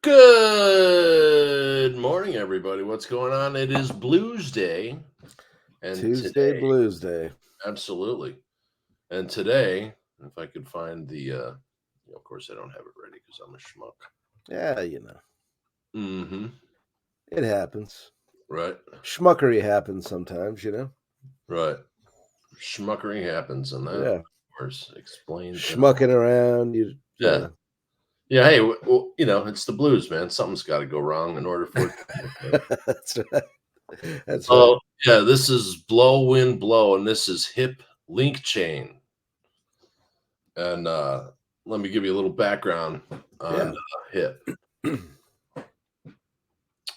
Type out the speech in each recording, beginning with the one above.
Good morning, everybody. What's going on? It is Bluesday, and Tuesday today, Bluesday. absolutely, and today, if I could find of course, I don't have it ready because I'm a schmuck. Yeah, Mm-hmm. it happens. Right, Schmuckery happens sometimes. right. Schmuckery happens, and that, Yeah, of course, explains it all. schmucking around. You Yeah, know. yeah. Hey, it's the blues, man. Something's got to go wrong in order for it to work. That's right. That's right. Oh, yeah. This is Blow Wind Blow, and this is Hip Linkchain. And let me give you a little background on Yeah. Hip.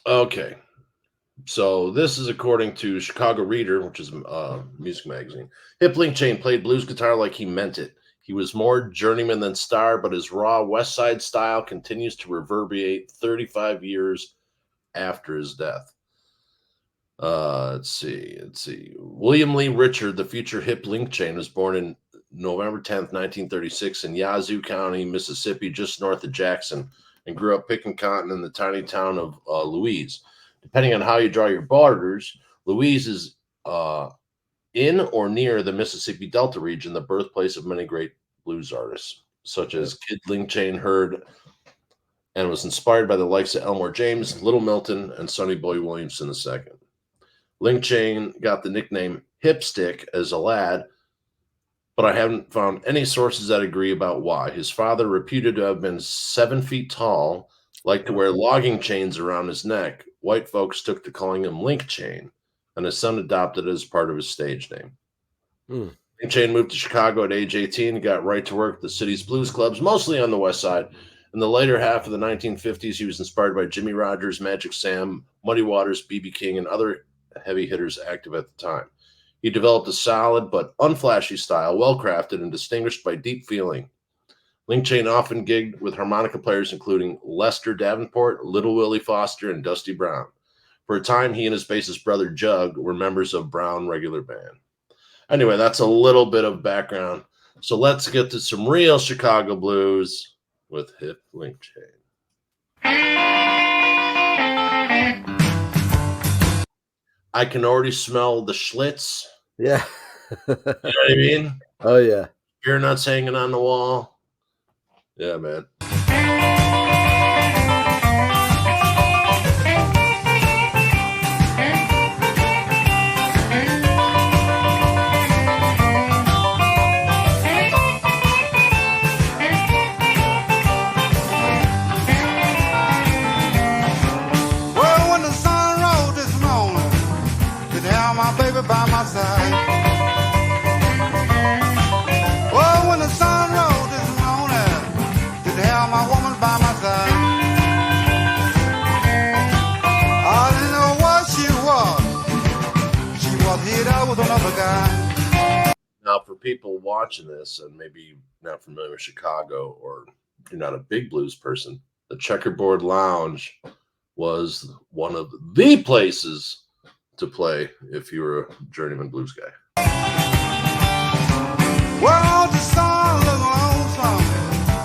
Okay. So this is according to Chicago Reader, which is a music magazine. Hip Linkchain played blues guitar like he meant it. He was more journeyman than star, but his raw West Side style continues to reverberate 35 years after his death. Let's see. William Lee Richard, the future Hip Linkchain, was born in November 10th, 1936 in Yazoo County, Mississippi, just north of Jackson, and grew up picking cotton in the tiny town of Louise. Depending on how you draw your borders, Louise is in or near the Mississippi Delta region, the birthplace of many great blues artists, such Yep. as Kid Linkchain heard and was inspired by the likes of Elmore James, Little Milton, and Sonny Boy Williamson II. Linkchain got the nickname Hipstick as a lad, but I haven't found any sources that agree about why. His father, reputed to have been 7 feet tall, liked to wear logging chains around his neck. White folks took to calling him Linkchain, and his son adopted it as part of his stage name. Hmm. Linkchain moved to Chicago at age 18 and got right to work at the city's blues clubs, mostly on the west side. In the later half of the 1950s, he was inspired by Jimmy Rogers, Magic Sam, Muddy Waters, B.B. King, and other heavy hitters active at the time. He developed a solid but unflashy style, well crafted and distinguished by deep feeling. Linkchain often gigged with harmonica players including Lester Davenport, Little Willie Foster, and Dusty Brown. For a time, he and his bassist brother Jug were members of Brown regular band. Anyway, that's a little bit of background. So let's get to some real Chicago blues with Hip Linkchain. I can already smell the Schlitz. Yeah. You know what I mean? Oh yeah. Beer nuts hanging on the wall. Yeah, man. Well, when the sun rose this morning, could have my baby by my side. Well, when the sun rose this morning, could have my woman by my side. I didn't know what she was. She was hit out with another guy. Now, for people watching this and maybe not familiar with Chicago or you're not a big blues person, the Checkerboard Lounge was one of the places to play if you were a journeyman blues guy. Well, the sun looked lonesome,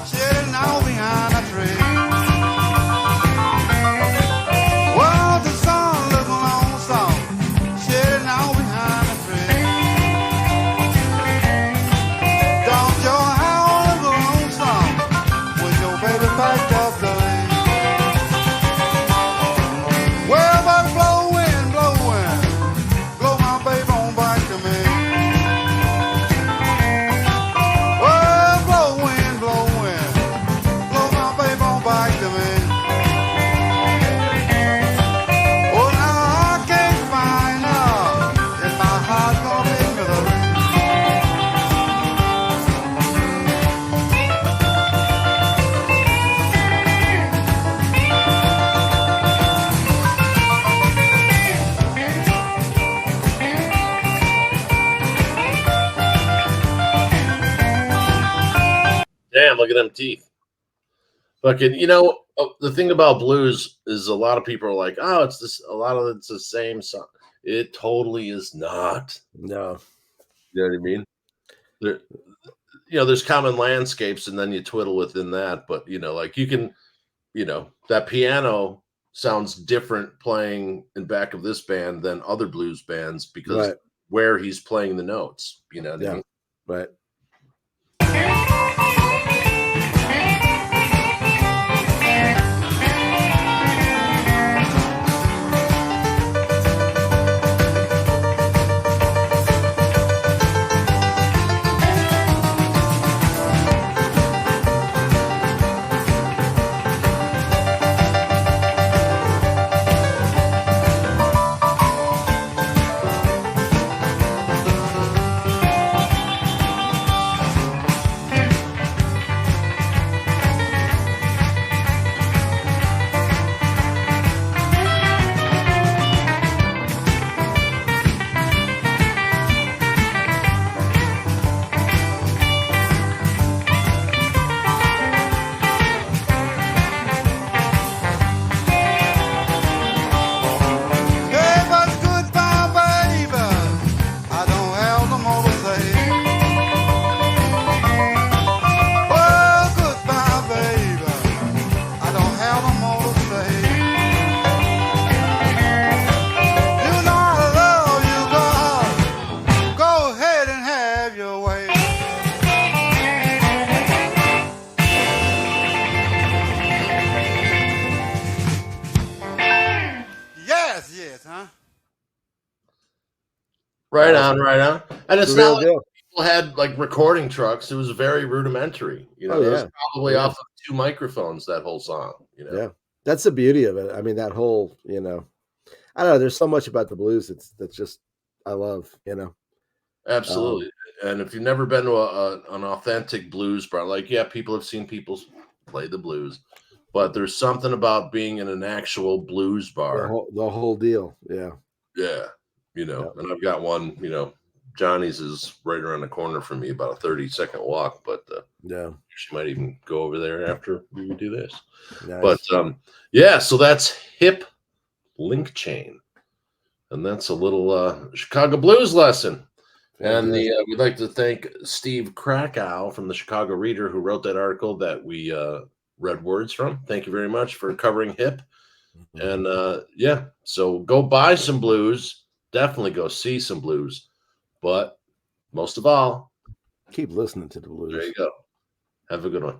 sitting out behind a tree. Well, the sun looked lonesome, sitting out behind a tree. Don't your house look lonesome when your baby packed up the lane? Well, but blow wind, blow my baby on back to me. Well, blow wind, blow my baby on back to me. Oh, now I can't find out if my heart's gonna be misery. Damn, look at them teeth. Fucking, the thing about blues is a lot of people are like, oh, it's this, a lot of it's the same song. It totally is not. No. You know what I mean? There's common landscapes and then you twiddle within that, but like you can that piano sounds different playing in back of this band than other blues bands because Right. where he's playing the notes, you know what I Yeah. mean? Right. Hey, but goodbye, baby. I don't have no more to say. Oh, goodbye, baby. I don't have no more to say. You know I love you, girl. Go ahead and have your way. Yes, yes, huh? Right Awesome. on, right on. And it's The not real like deal. people had like recording trucks. It was very rudimentary. It Oh, was yeah. probably Yeah. off of 2 microphones, that whole song. Yeah. That's the beauty of it. I mean, that whole, I don't know, there's so much about the blues that's just I love. Absolutely. And if you've never been to an authentic blues bar, like, yeah, people have seen people play the blues, but there's something about being in an actual blues The bar. whole deal. Yeah. Yeah. Yep. And I've got one, Johnny's is right around the corner from me, about a 30-second walk, but Yeah. she might even go over there after we do this. Nice. But yeah, so that's Hip Linkchain. And that's a little Chicago blues lesson. And Fantastic. we'd like to thank Steve Krakow from the Chicago Reader who wrote that article that we read words from. Thank you very much for covering Hip. Mhm. And yeah, so go buy some blues. Definitely go see some blues. But most of all, Keep listening to the there blues. you go. Have a good one.